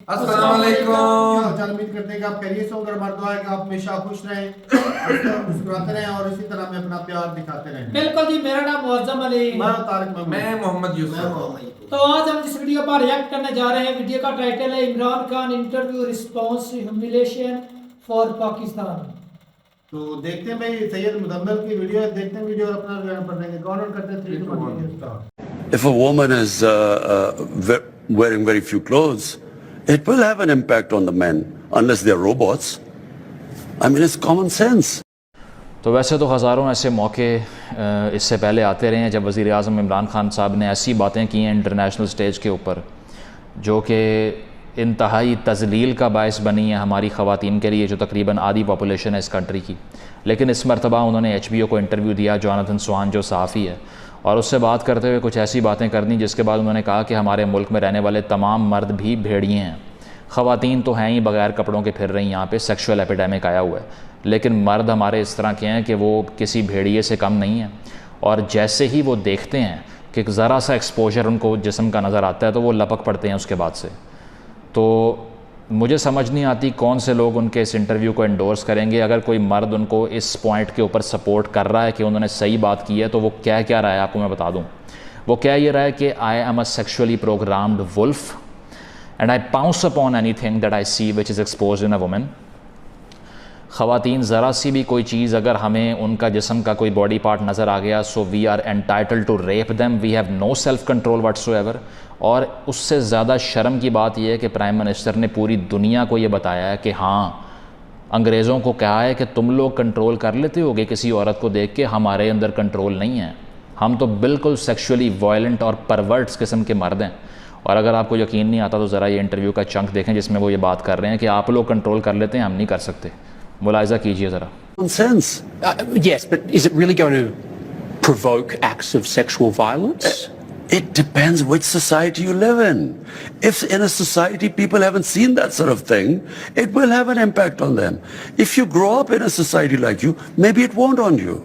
अस्सलाम वालेकुम। क्या हाल उम्मीद करते हैं कि आप खैरियत से होंगे। हमारी दुआ है कि आप हमेशा खुश रहें, मुस्कुराते रहें और इसी तरह में अपना प्यार दिखाते रहें। बिल्कुल जी, मेरा नाम मुअज्जम अली। मैं तारिक महमूद। मैं मोहम्मद मैं यूसुफ। मोहम्मद। तो आज हम जिस वीडियो पर रिएक्ट करने जा रहे हैं, वीडियो का टाइटल है Imran Khan interview response humiliation for Pakistan. तो देखते हैं भाई सैयद मुदम्मिल की वीडियो, देखते हैं वीडियो और अपना रिएक्ट कर देंगे। काउंट करते हैं 3 2 1 start. If a woman is wearing very few clothes, it will have an impact on the men, unless they're robots. I mean, it's common sense. तो वैसे तो हज़ारों ऐसे मौके इससे पहले आते रहे हैं जब वज़ीर आज़म इमरान खान साहब ने ऐसी बातें की हैं इंटरनेशनल स्टेज के ऊपर जो कि इंतहाई तज़लील का बायस बनी है हमारी ख़वातीन के लिए, जो तकरीबन आधी पॉपुलेशन है इस कंट्री की। लेकिन इस मरतबा उन्होंने HBO को इंटरव्यू दिया, जोनाथन स्वान जो सहाफ़ी है, और उससे बात करते हुए कुछ ऐसी बातें कर दी जिसके बाद उन्होंने कहा कि हमारे मुल्क में रहने वाले तमाम मर्द भी भेड़िए हैं। ख़वातीन तो हैं ही बग़ैर कपड़ों के फिर रही, यहाँ पे सेक्शुअल एपिडेमिक आया हुआ है, लेकिन मर्द हमारे इस तरह के हैं कि वो किसी भेड़िए से कम नहीं है। और जैसे ही वो देखते हैं कि ज़रा सा एक्सपोजर उनको जिस्म का नज़र आता है तो वो लपक पड़ते हैं उसके बाद से। तो मुझे समझ नहीं आती कौन से लोग उनके इस इंटरव्यू को एंडोर्स करेंगे। अगर कोई मर्द उनको इस पॉइंट के ऊपर सपोर्ट कर रहा है कि उन्होंने सही बात की है तो वो क्या क्या रहा है आपको मैं बता दूं। वो क्या ये रहा है कि I am a sexually programmed wolf and I pounce upon anything that I see which is exposed in a woman. ख़वातीन ज़रा सी भी कोई चीज़ अगर हमें उनका जिस्म का कोई बॉडी पार्ट नज़र आ गया so we are entitled to rape them, we have no self control whatsoever. और उससे ज़्यादा शर्म की बात यह है कि प्राइम मिनिस्टर ने पूरी दुनिया को ये बताया है कि हाँ, अंग्रेज़ों को कहा है कि तुम लोग कंट्रोल कर लेते होगे किसी औरत को देख के, हमारे अंदर कंट्रोल नहीं है, हम तो बिल्कुल सेक्शुअली वायलेंट और परवर्ट्स किस्म के मर्द हैं। और अगर आपको यकीन नहीं आता तो ज़रा ये इंटरव्यू का चंक देखें जिसमें वो ये बात कर रहे हैं कि आप लोग कंट्रोल कर लेते हैं, हम नहीं कर सकते। मुलाहिज़ा कीजिए ज़रा। Common sense. Yes, but is it really going to provoke acts of sexual violence? It depends which society you live in. If in a society people haven't seen that sort of thing, it will have an impact on them. If you grow up in a society like you, maybe it won't on you.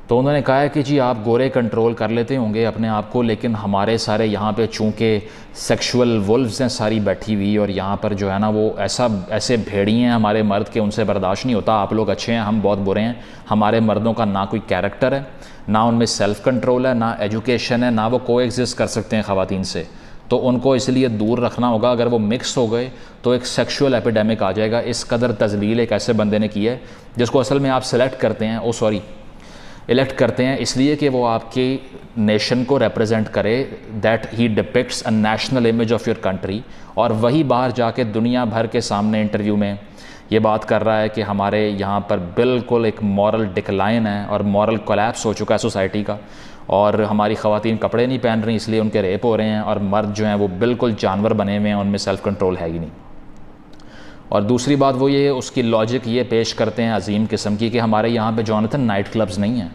तो उन्होंने कहा है कि जी आप गोरे control कर लेते होंगे अपने आप को, लेकिन हमारे सारे यहाँ पे चूँकि सेक्सुअल वुल्व्स हैं सारी बैठी हुई, और यहाँ पर जो है ना वो ऐसे भेड़िए हैं हमारे मर्द के, उनसे बर्दाश्त नहीं होता। आप लोग अच्छे हैं, हम बहुत बुरे हैं। हमारे मर्दों का ना कोई कैरेक्टर है, ना उनमें सेल्फ़ कंट्रोल है, ना एजुकेशन है, ना वो कोएग्जिस्ट कर सकते हैं ख़वातीन से। तो उनको इसलिए दूर रखना होगा। अगर वो मिक्स हो गए तो एक सेक्सुअल एपिडेमिक आ जाएगा। इस कदर तज़लील एक ऐसे बंदे ने की है जिसको असल में आप सेलेक्ट करते हैं, इलेक्ट करते हैं इसलिए कि वो आपके नेशन को रिप्रेजेंट करे, that he depicts a national image of your country. और वही बाहर जाके दुनिया भर के सामने इंटरव्यू में ये बात कर रहा है कि हमारे यहाँ पर बिल्कुल एक मॉरल डिक्लाइन है और मॉरल कोलैप्स हो चुका है सोसाइटी का, और हमारी ख़वातीन कपड़े नहीं पहन रही इसलिए उनके रेप हो रहे हैं, और मर्द जो हैं वो बिल्कुल जानवर बने हुए हैं, उनमें सेल्फ़ कंट्रोल है ही नहीं। और दूसरी बात वो ये उसकी लॉजिक ये पेश करते हैं अजीम किस्म की कि हमारे यहाँ पे जोनाथन नाइट क्लब्स नहीं हैं,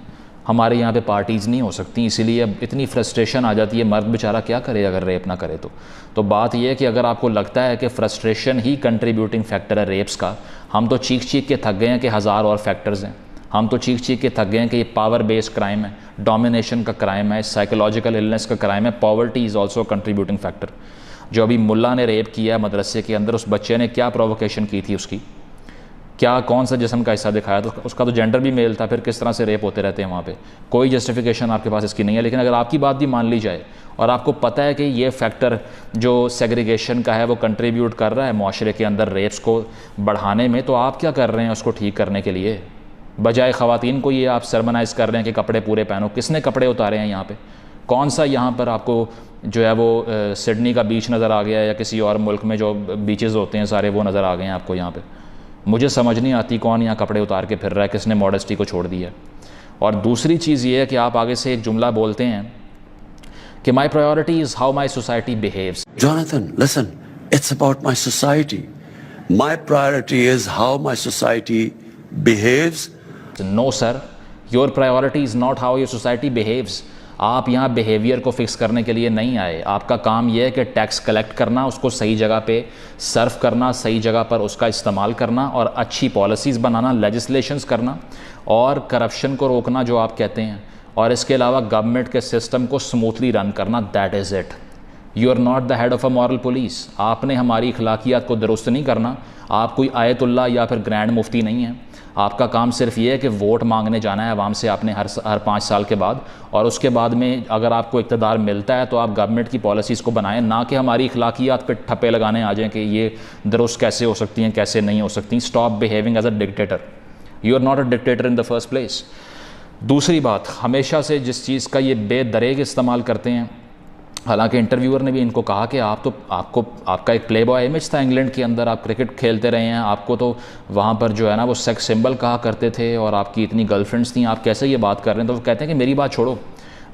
हमारे यहाँ पे पार्टीज़ नहीं हो सकती, इसीलिए अब इतनी फ्रस्ट्रेशन आ जाती है। मर्द बेचारा क्या करे अगर रेप ना करे तो बात यह है कि अगर आपको लगता है कि फ्रस्ट्रेशन ही कंट्रीब्यूटिंग फैक्टर है रेप्स का, हम तो चीख के थक गए हैं कि हज़ार और फैक्टर्स हैं। हम तो चीख के थक गए हैं कि ये पावर बेस्ड क्राइम है, डोमिनेशन का क्राइम है, साइकोलॉजिकल इलनेस का क्राइम है, poverty is also contributing factor. जो अभी मुल्ला ने रेप किया मदरसे के अंदर, उस बच्चे ने क्या प्रोवोकेशन की थी उसकी, क्या कौन सा जिस्म का हिस्सा दिखाया, तो उसका तो जेंडर भी मेल था, फिर किस तरह से रेप होते रहते हैं वहाँ पे। कोई जस्टिफिकेशन आपके पास इसकी नहीं है। लेकिन अगर आपकी बात भी मान ली जाए और आपको पता है कि ये फैक्टर जो सेग्रीगेशन का है वो कंट्रीब्यूट कर रहा है माशरे के अंदर रेप्स को बढ़ाने में, तो आप क्या कर रहे हैं उसको ठीक करने के लिए? बजाय ख़वातीन को ये आप सरमनाइज़ कर रहे हैं कि कपड़े पूरे पहनो। किसने कपड़े उतारे हैं यहाँ पर? कौन सा यहाँ पर आपको जो है वो सिडनी का बीच नज़र आ गया, या किसी और मुल्क में जो बीचेस होते हैं सारे वो नज़र आ गए हैं आपको यहाँ पे? मुझे समझ नहीं आती कौन यहाँ कपड़े उतार के फिर रहा है, किसने मॉडेस्टी को छोड़ दिया है। और दूसरी चीज़ ये है कि आप आगे से एक जुमला बोलते हैं कि my priority is how my society behaves. Jonathan, listen, it's about my society. My priority is how my society behaves. No sir, your priority is not how your society behaves. आप यहाँ बिहेवियर को fix करने के लिए नहीं आए। आपका काम यह है कि टैक्स कलेक्ट करना, उसको सही जगह पे सर्व करना, सही जगह पर उसका इस्तेमाल करना, और अच्छी पॉलिसीज़ बनाना, लेजिस्लेशंस करना, और करप्शन को रोकना जो आप कहते हैं, और इसके अलावा गवर्नमेंट के सिस्टम को स्मूथली रन करना। That is it. You are not the head of a moral police. आपने हमारी अखलाकियात को दुरुस्त नहीं करना। आप कोई आयतुल्लाह या फिर ग्रैंड मुफ्ती नहीं है। आपका काम सिर्फ ये है कि वोट मांगने जाना है आवाम से आपने हर 5 साल के बाद, और उसके बाद में अगर आपको इक़्तिदार मिलता है तो आप गवर्नमेंट की पॉलिसीज़ को बनाएं, ना कि हमारी अखलाकियात पे ठप्पे लगाने आ जाएं कि ये दुरुस्त कैसे हो सकती हैं, कैसे नहीं हो सकती। Stop behaving as a dictator. You are not a dictator in the first place. दूसरी बात, हमेशा से जिस चीज़ का ये बेदरेग इस्तेमाल करते हैं, हालांकि इंटरव्यूअर ने भी इनको कहा कि आपका एक प्ले बॉय इमेज था इंग्लैंड के अंदर, आप क्रिकेट खेलते रहे हैं, आपको तो वहाँ पर जो है ना वो सेक्स सिंबल कहा करते थे और आपकी इतनी गर्लफ्रेंड्स थी, आप कैसे ये बात कर रहे हैं। तो वो कहते हैं कि मेरी बात छोड़ो,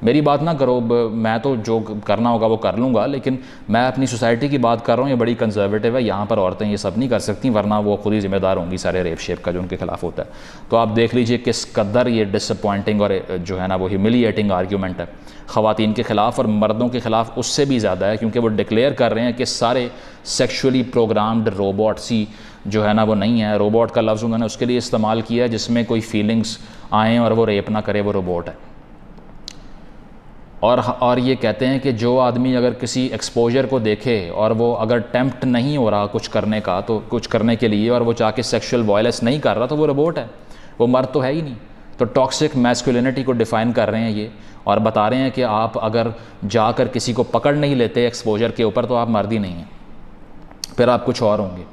मेरी बात ना करो, मैं तो जो करना होगा वो कर लूँगा, लेकिन मैं अपनी सोसाइटी की बात कर रहा हूँ, ये बड़ी कंजर्वेटिव है, यहाँ पर औरतें ये सब नहीं कर सकती, वरना वो खुद ही ज़िम्मेदार होंगी सारे रेप शेप का जो उनके खिलाफ होता है। तो आप देख लीजिए किस कदर ये डिसअपॉइंटिंग और जो है ना वो ह्यूमिलिएटिंग आर्ग्यूमेंट है ख़वातीन के ख़िलाफ़, और मर्दों के ख़िलाफ़ उससे भी ज़्यादा है, क्योंकि वो डिक्लेयर कर रहे हैं कि सारे सेक्शुअली प्रोग्राम्ड रोबोट्स ही जो है ना वो नहीं है। रोबोट का लफ्ज़ उन्होंने उसके लिए इस्तेमाल किया जिसमें कोई फीलिंग्स आएँ और वो रेप ना करे, वो रोबोट है। और ये कहते हैं कि जो आदमी अगर किसी एक्सपोजर को देखे और वो अगर टेम्प्ट नहीं हो रहा कुछ करने का, तो कुछ करने के लिए, और वो चाह के सेक्शुअल वायलेंस नहीं कर रहा, तो वो रोबोट है, वो मर्द तो है ही नहीं। तो टॉक्सिक मैस्कुलिनिटी को डिफ़ाइन कर रहे हैं ये, और बता रहे हैं कि आप अगर जाकर किसी को पकड़ नहीं लेते एक्सपोजर के ऊपर तो आप मर्द ही नहीं हैं, फिर आप कुछ और होंगे।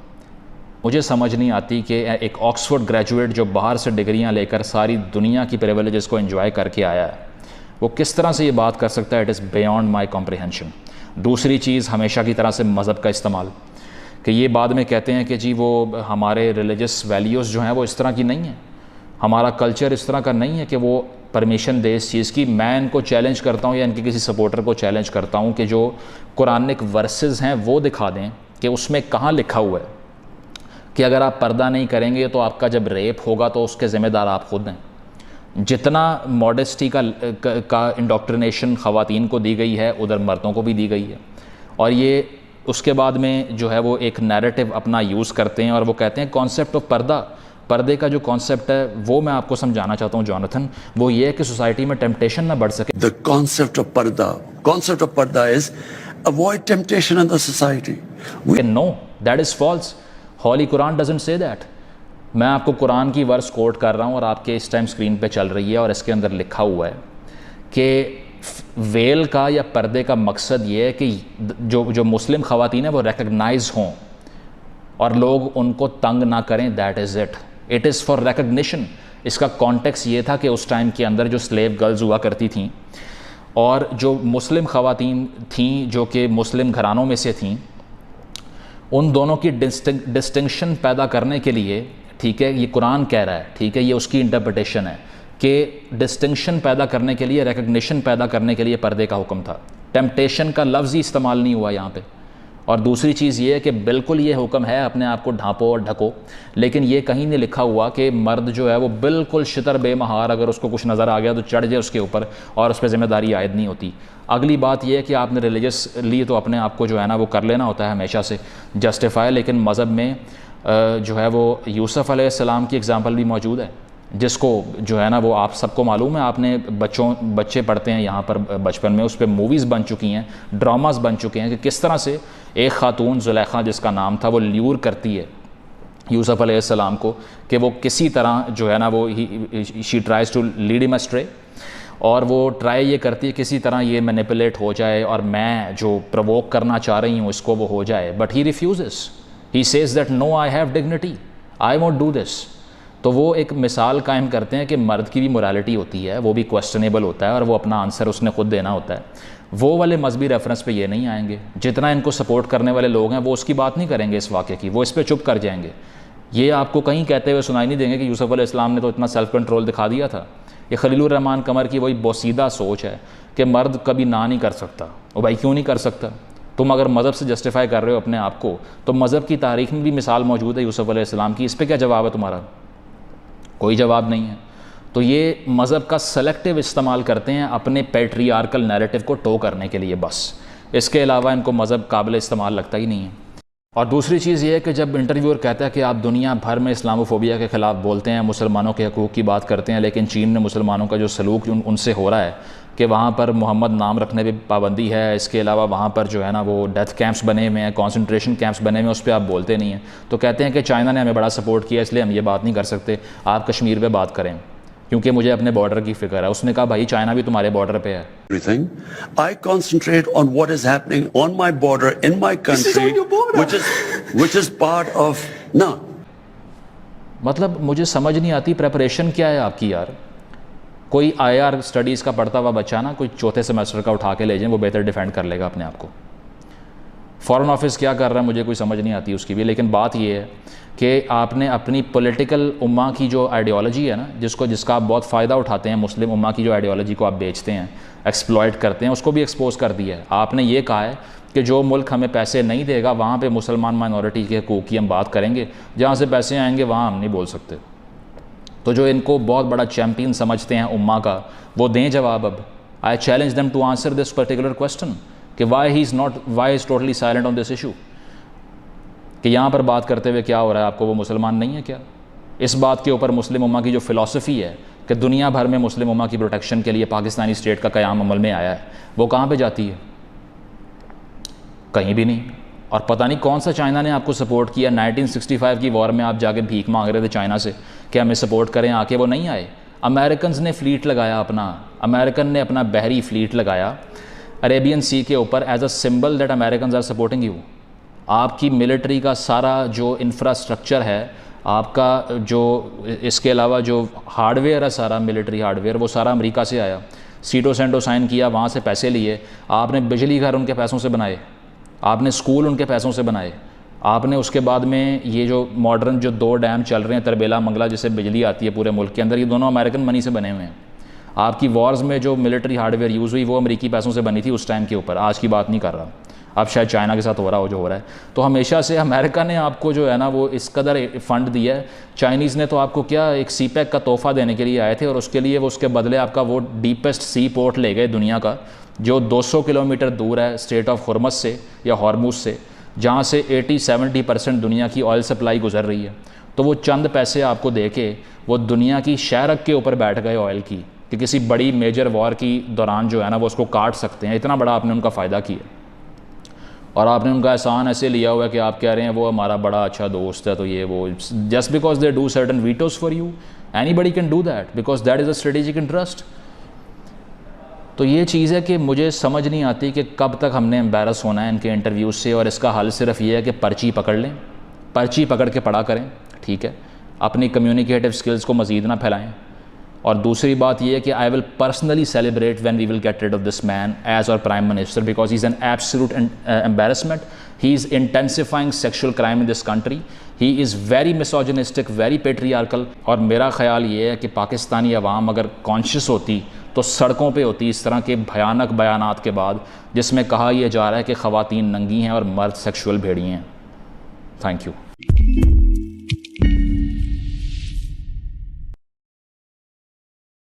मुझे समझ नहीं आती कि एक ऑक्सफोर्ड ग्रेजुएट जो बाहर से डिग्रियां लेकर सारी दुनिया की प्रिविलेजेस को एंजॉय करके आया है, वो किस तरह से ये बात कर सकता है। It is beyond my comprehension. दूसरी चीज़, हमेशा की तरह से मज़हब का इस्तेमाल, कि ये बाद में कहते हैं कि जी वो हमारे रिलीजियस वैल्यूज़ जो हैं वो इस तरह की नहीं हैं, हमारा कल्चर इस तरह का नहीं है कि वो परमिशन दे इस चीज़ की। मैं इनको चैलेंज करता हूँ या इनके किसी सपोर्टर को चैलेंज करता हूँ कि जो कुरानिक वर्सेस हैं वो दिखा दें कि उसमें कहाँ लिखा हुआ है कि अगर आप पर्दा नहीं करेंगे तो आपका जब रेप होगा तो उसके ज़िम्मेदार आप खुद हैं। जितना मॉडेस्टी का इंडोक्ट्रिनेशन ख़वातीन को दी गई है, उधर मर्दों को भी दी गई है। और ये उसके बाद में जो है वो एक नैरेटिव अपना यूज़ करते हैं और वो कहते हैं कॉन्सेप्ट ऑफ पर्दे का जो कॉन्सेप्ट है वो मैं आपको समझाना चाहता हूँ जॉनथन। वो ये है कि सोसाइटी में टेम्पटेशन ना बढ़ सके। The concept of parda is avoid temptation in the society. No, that is false. Holy Quran doesn't say that. मैं आपको कुरान की वर्स कोट कर रहा हूँ और आपके इस टाइम स्क्रीन पे चल रही है, और इसके अंदर लिखा हुआ है कि वेल का या पर्दे का मकसद ये है कि जो मुस्लिम ख़वातीन है वो रिकग्नाइज हों और लोग उनको तंग ना करें। That is it. It is for recognition. इसका कॉन्टेक्स्ट ये था कि उस टाइम के अंदर जो स्लेव गर्ल्स हुआ करती थीं और जो मुस्लिम ख़वातीन थीं जो कि मुस्लिम घरानों में से थीं, उन दोनों की डिस्टिंक्शन पैदा करने के लिए, ठीक है, ये कुरान कह रहा है, ठीक है, ये उसकी इंटरप्रिटेशन है कि डिस्टिंक्शन पैदा करने के लिए, रिकग्निशन पैदा करने के लिए पर्दे का हुक्म था। टेम्पटेशन का लफ्ज़ ही इस्तेमाल नहीं हुआ यहाँ पे। और दूसरी चीज़ ये है कि बिल्कुल ये हुक्म है अपने आप को ढांपो और ढको, लेकिन ये कहीं नहीं लिखा हुआ कि मर्द जो है वो बिल्कुल शितर बेमहार, अगर उसको कुछ नज़र आ गया तो चढ़ जाए उसके ऊपर और उस पर ज़िम्मेदारी आयद नहीं होती। अगली बात यह है कि आपने रिलीजियसली तो अपने आप को जो है ना वो कर लेना होता है हमेशा से जस्टिफाई, लेकिन मज़हब में जो है वो यूसुफ़ अलैहिस्सलाम की एग्ज़ाम्पल भी मौजूद है, जिसको जो है ना वो आप सबको मालूम है, आपने बच्चे पढ़ते हैं यहाँ पर बचपन में, उस पर मूवीज़ बन चुकी हैं, ड्रामास बन चुके हैं कि किस तरह से एक ख़ातून ज़ुलेखा जिसका नाम था वो ल्यूर करती है यूसुफ़ अलैहिस्सलाम को कि वो किसी तरह जो है ना वो she tries to lead him astray, और वो ट्राई ये करती है किसी तरह ये मैनिपुलेट हो जाए और मैं जो प्रवोक करना चाह रही हूँ इसको वो हो जाए, but he refuses. He says that no, I have dignity, I won't do this. तो वो एक मिसाल कायम करते हैं कि मर्द की भी मोरालिटी होती है, वो भी क्वेश्चनेबल होता है और वो अपना आंसर उसने खुद देना होता है। वो वाले मजहबी रेफरेंस पे ये नहीं आएंगे। जितना इनको सपोर्ट करने वाले लोग हैं वो उसकी बात नहीं करेंगे इस वाक़े की, वो इस पर चुप कर जाएंगे। ये आपको कहीं कहते हुए सुनाई नहीं देंगे कि यूसुफ़ अलैहिस्सलाम ने तो इतना सेल्फ कंट्रोल दिखा दिया था। ये खलीलुर रहमान कमर की वही बोसीदा सोच है कि मर्द कभी ना नहीं कर सकता। वो भाई क्यों नहीं कर सकता? तुम अगर मज़हब से जस्टिफाई कर रहे हो अपने आप को, तो मज़हब की तारीख़ में भी मिसाल मौजूद है यूसुफ़ अलैहिस्सलाम की। इस पर क्या जवाब है तुम्हारा? कोई जवाब नहीं है। तो ये मज़हब का सेलेक्टिव इस्तेमाल करते हैं अपने पैट्रियार्कल नैरेटिव को टो करने के लिए बस। इसके अलावा इनको मज़हब काबिल इस्तेमाल लगता ही नहीं है। और दूसरी चीज़ ये है कि जब इंटरव्यूअर कहता है कि आप दुनिया भर में इस्लामोफोबिया के ख़िलाफ़ बोलते हैं, मुसलमानों के हकूक़ की बात करते हैं, लेकिन चीन में मुसलमानों का जो सलूक उनसे हो रहा है कि वहाँ पर मोहम्मद नाम रखने पे पाबंदी है, इसके अलावा वहाँ पर जो है ना वो डेथ कैंप्स बने हुए हैं, कॉन्सेंट्रेशन कैंप्स बने हुए हैं, उस पर आप बोलते नहीं हैं। तो कहते हैं कि चाइना ने हमें बड़ा सपोर्ट किया इसलिए हम ये बात नहीं कर सकते, आप कश्मीर पे बात करें क्योंकि मुझे अपने बॉर्डर की फ़िक्र है। उसने कहा भाई चाइना भी तुम्हारे बॉर्डर पे है। Everything. I concentrate on what is happening on my border, in my country, on your border. which is part of, no. मतलब मुझे समझ नहीं आती प्रेपरेशन क्या है आपकी यार। कोई IR स्टडीज़ का पढ़ता हुआ बच्चा ना कोई चौथे सेमेस्टर का उठा के ले जाए, वो बेहतर डिफेंड कर लेगा अपने आप को। फॉरेन ऑफिस क्या कर रहा है मुझे कोई समझ नहीं आती उसकी भी, लेकिन बात ये है कि आपने अपनी पॉलिटिकल उम्मा की जो आइडियोलॉजी है ना, जिसका आप बहुत फ़ायदा उठाते हैं, मुस्लिम उम्मा की जो आइडियोलॉजी को आप बेचते हैं, एक्सप्लॉइट करते हैं, उसको भी एक्सपोज कर दिया है। आपने ये कहा है कि जो मुल्क हमें पैसे नहीं देगा वहाँ पे मुसलमान माइनॉरिटी के हकूक़ की हम बात करेंगे, जहाँ से पैसे आएंगे वहाँ हम नहीं बोल सकते। तो जो इनको बहुत बड़ा चैम्पियन समझते हैं उम्मा का, वो दें जवाब। अब I challenge them to answer this particular question कि why is totally silent on this issue, कि यहाँ पर बात करते हुए क्या हो रहा है, आपको वो मुसलमान नहीं है क्या? इस बात के ऊपर मुस्लिम उम्मा की जो फ़िलासफ़ी है कि दुनिया भर में मुस्लिम उम्मा की प्रोटेक्शन के लिए पाकिस्तानी स्टेट का क़याम अमल में आया है, वो कहाँ पे जाती है? कहीं भी नहीं। और पता नहीं कौन सा चाइना ने आपको सपोर्ट किया। 1965 की वॉर में आप जाके भीख मांग रहे थे चाइना से कि हमें सपोर्ट करें, आके वो नहीं आए। अमेरिकन ने फ़्लीट लगाया अमेरिकन ने अपना बहरी फ़्लीट लगाया अरेबियन सी के ऊपर as a symbol that American are supporting you. आपकी मिलिट्री का सारा जो इंफ्रास्ट्रक्चर है, आपका जो इसके अलावा जो हार्डवेयर है, सारा मिलिट्री हार्डवेयर, वो सारा अमेरिका से आया। सीटो सेंडो साइन किया, वहाँ से पैसे लिए, आपने बिजली घर उनके पैसों से बनाए, आपने स्कूल उनके पैसों से बनाए, आपने उसके बाद में ये जो मॉडर्न जो 2 डैम चल रहे हैं तरबेला मंगला जिससे बिजली आती है पूरे मुल्क के अंदर, ये दोनों अमेरिकन मनी से बने हुए हैं। आपकी वॉर्स में जो मिलिट्री हार्डवेयर यूज़ हुई वो अमेरिकी पैसों से बनी थी उस टाइम के ऊपर, आज की बात नहीं कर रहा। अब शायद चाइना के साथ हो रहा हो जो हो रहा है। तो हमेशा से अमेरिका ने आपको जो है ना वो इस कदर फ़ंड दिया है। चाइनीज़ ने तो आपको क्या एक सीपैक का तोहफ़ा देने के लिए आए थे और उसके लिए वो उसके बदले आपका वो डीपेस्ट सी पोर्ट ले गए दुनिया का, जो 200 किलोमीटर दूर है स्ट्रेट ऑफ हॉर्मज़ से या हॉर्मुज़ से, जहाँ से 80-70% दुनिया की ऑयल सप्लाई गुजर रही है। तो वो चंद पैसे आपको दे के वो दुनिया की शहरक के ऊपर बैठ गए ऑयल की, कि किसी बड़ी मेजर वॉर की दौरान जो है ना वो उसको काट सकते हैं। इतना बड़ा आपने उनका फ़ायदा किया और आपने उनका एहसान ऐसे लिया हुआ है कि आप कह रहे हैं वो हमारा बड़ा अच्छा दोस्त है, तो ये वो just because they do certain vetoes for you, anybody can do that because that is a strategic interest. तो ये चीज़ है कि मुझे समझ नहीं आती कि कब तक हमने एम्बैरस होना है इनके इंटरव्यूज़ से, और इसका हल सिर्फ ये है कि पर्ची पकड़ लें, पर्ची पकड़ के पढ़ा करें, ठीक है, अपनी कम्युनिकेटिव स्किल्स को मज़ीद ना फैलाएं। और दूसरी बात यह है कि I will personally celebrate when we will get rid of this man as our prime minister because he is an absolute embarrassment. He is intensifying sexual crime in this country, he is very misogynistic, very patriarchal. और मेरा ख्याल ये है कि पाकिस्तानी अवाम अगर conscious होती तो सड़कों पे होती इस तरह के भयानक बयानात के बाद जिसमें कहा यह जा रहा है कि ख़वातीन नंगी हैं और मर्द सेक्शुअल भेड़िए हैं। Thank you.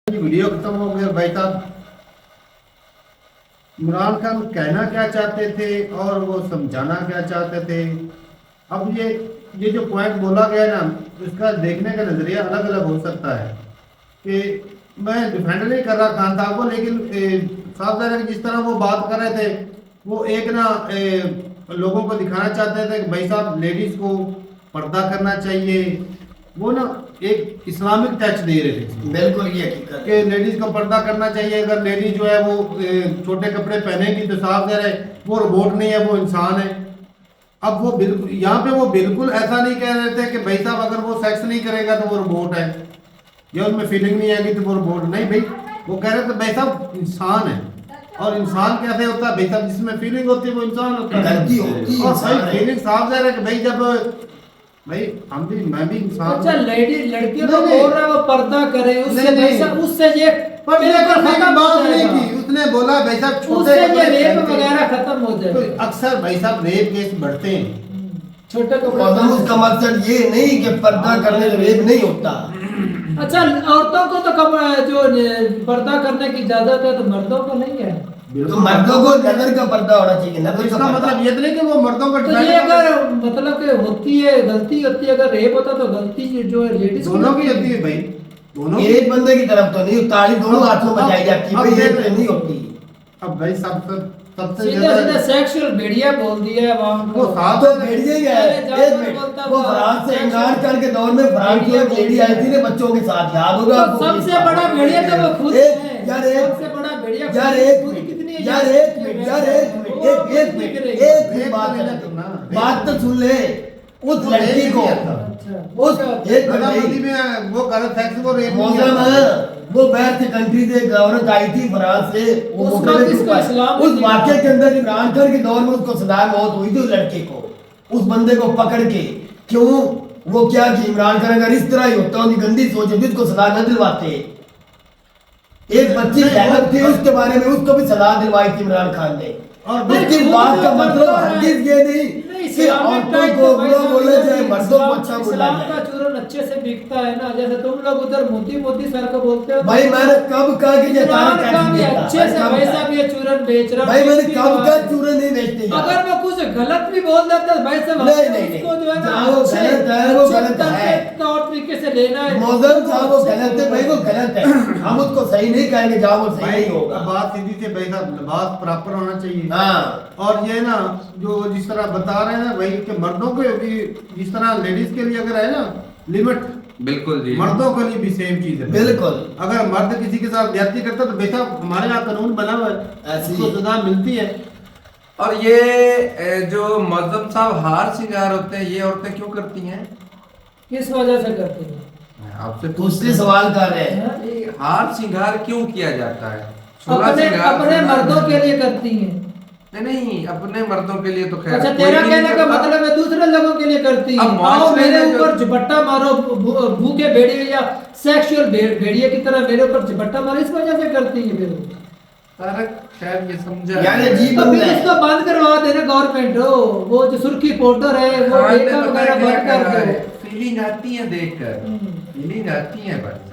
वीडियो खत्म हो गया। भाई साहब इमरान खान कहना क्या चाहते थे और वो समझाना क्या चाहते थे। अब ये जो पॉइंट बोला गया ना, इसका देखने का नजरिया अलग अलग हो सकता है। कि मैं डिफेंड नहीं कर रहा खान साहब को, लेकिन साफ है कि जिस तरह वो बात कर रहे थे वो एक ना लोगों को दिखाना चाहते थे कि भाई साहब लेडीज को पर्दा करना चाहिए, वो ना एक इस्लामिक टच दे रहे थे। बिल्कुल ये हकीकत कि लेडीज को पर्दा करना चाहिए। अगर लेडीज जो है वो छोटे कपड़े पहनेगी तो साफ है वो रोबोट नहीं है, वो इंसान है। अब वो बिल्कुल यहाँ पे वो बिल्कुल ऐसा नहीं कह रहे थे कि भाई साहब अगर वो सेक्स नहीं करेगा तो वो रोबोट है या उनमें फीलिंग नहीं आएगी तो वो रोबोट नहीं। भाई वो कह रहे थे भाई साहब इंसान है, और इंसान कैसे होता है भाई साहब, जिसमें फीलिंग होती है वो इंसान होता है। और भाई फीलिंग साफ है कि भाई जब भाई हम भी मैं भी इंसान। अच्छा लड़कियों को बोल रहा है वो पर्दा करे, उससे भाई साहब उससे ये पर्दा करने की बात नहीं की। उसने बोला भाई साहब छोटे उससे ये रेप वगैरह खत्म हो जाए। तो अक्सर भाई साहब रेप केस बढ़ते हैं। छोटे कपड़े उसका मकसद ये नहीं कि पर्दा करने से रेप नहीं होता। अच्छा औरतों को तो जो पर्दा करने की इजाजत है तो मर्दों को नहीं है। तो मर्दों को नजर का पर्दा होना चाहिए, नजर का इसका पर्दा। मतलब ये तो नहीं कि वो मर्दों को तो डिफाइन ये कर- अगर मतलब कि होती है गलती होती है, अगर रेप होता तो गलती जो है लेडीज दोनों की होती है भाई, दोनों की। एक बंदे की तरफ तो नहीं, ताली दोनों हाथों में बजाई जाती है, अब भाई एक देख- पे नहीं होती। अब भाई सबसे सीधा ज्यादा सीधा सेक्सुअल भेड़िया बोल दिया है आवाम वो को। साफ तो भेड़िए गया है, पहले एक जाकर मिनट, बोलता वो था, फ्रांस से सेक्स- इमरान खान के दौर में फ्रांस की एक लेडी आई थी ना बच्चों के साथ, याद होगा तो आपको? सबसे बड़ा भेड़िया तो वो खुद एक- है। यार एक सबसे बड़ा भेड़िया यार खुद- एक खुद मिनट, कितनी यार है? एक मिनट, यार एक मिनट, एक मिनट, एक बात रेप है, तो ना, बात तो सुन ले। उस वो लड़की रेप को किया था। अच्छा, उस एक मिनट नजाबंदी भाई, में वो गलत सेक्स वो रेप नहीं मौसम किया। है, वो बैठ से कंट्री से गवर्नर आई थी फ्रांस से, वो उसका मुकदमे के किसको ऊपर। इस्लाम उस में वाक्य के अंदर इमरान खान के दौर में उसको सजा मौत हुई थी, उस लड़के को, उस बंदे को पकड़ के। क्यों? वो क्या कि इमरान खान अगर इस तरह ही होता, उनकी गंदी सोच होती, उसको सजा न दिलवाते। एक बच्ची सहमत थी, उसके बारे में उसको भी सजा दिलवाई थी इमरान खान ने। और और उसकी खुद बात जो का मतलब करता है। हरगिज ये नहीं कि इस्लामिक औरतों टाइप को तो भाई बुरा साहब बोला जाए, इस्लाम- मर्दों को अच्छा बोला इस्लाम का जाए। चूरन अच्छे से बिकता है ना, जैसे तुम लोग उधर मोदी मोदी सर को बोलते हो। भाई मैंने कब कहा कि ये इमरान तारीख खान भी ऐसी अच्छे है? से कब भाई कहा? साहब ये चूरन बेच रहा भाई मैंने इसकी कब बात का है। चूरन नहीं बेचते यार। अगर मैं कुछ गलत भी बोल देता तो भाई साहब नहीं, हमको नहीं, उसको जो है ना जहाँ वो अच्छे- गलत है, वो अच्छे गलत है। तौर तरीके से लेना है। मौजम साहब वो गलत है भाई, वो गलत है, हम उसको सही नहीं कहेंगे जहाँ वो सही भाई नहीं होगा। बात सीधी से भाई साहब, लिबास प्रॉपर होना चाहिए। हाँ और ये ना जो जिस तरह बता रहे हैं ना भाई कि मर्दों के भी जिस तरह लेडीज के लिए अगर है ना लिमिट, बिल्कुल जी, मर्दों के लिए भी सेम चीज है। बिल्कुल। अगर मर्द किसी के साथ ज्यादती करता है तो बेटा हमारे यहाँ कानून बना हुआ है, ऐसी- उसको सजा मिलती है। और ये जो मौजम साहब हार श्रृंगार होते हैं, ये औरतें क्यों करती हैं? किस वजह से करते हैं? मैं आपसे दूसरे सवाल कर रहे हैं। हाँ? ये हार श्रृंगार क्यों किया जाता है? 16 अपने श्रृंगार अपने श्रृंगार- मर्दों के लिए करती हैं। नहीं, अपने मर्दों के लिए तो खैर अच्छा, कोई तेरा भी कहने नहीं का करता। मतलब है दूसरे लोगों के लिए करती अब है। आओ माशरे मेरे में जो- ऊपर झपट्टा मारो, भूखे भेड़िए या सेक्सुअल भेड़िए की तरह मेरे ऊपर झपट्टा मारो, इस वजह से करती है फिर वो। तारक शायद ये समझा यानी जी तो बंद फिर है। इसको बंद करवा देना गवर्नमेंट हो, वो जो सुर्खी पाउडर है वो खान ने बेटा पता वगैरह है क्या बंद कर कहा है? दो। फीलिंग आती है देखकर, हम्म। फीलिंग आती है भाई साहब,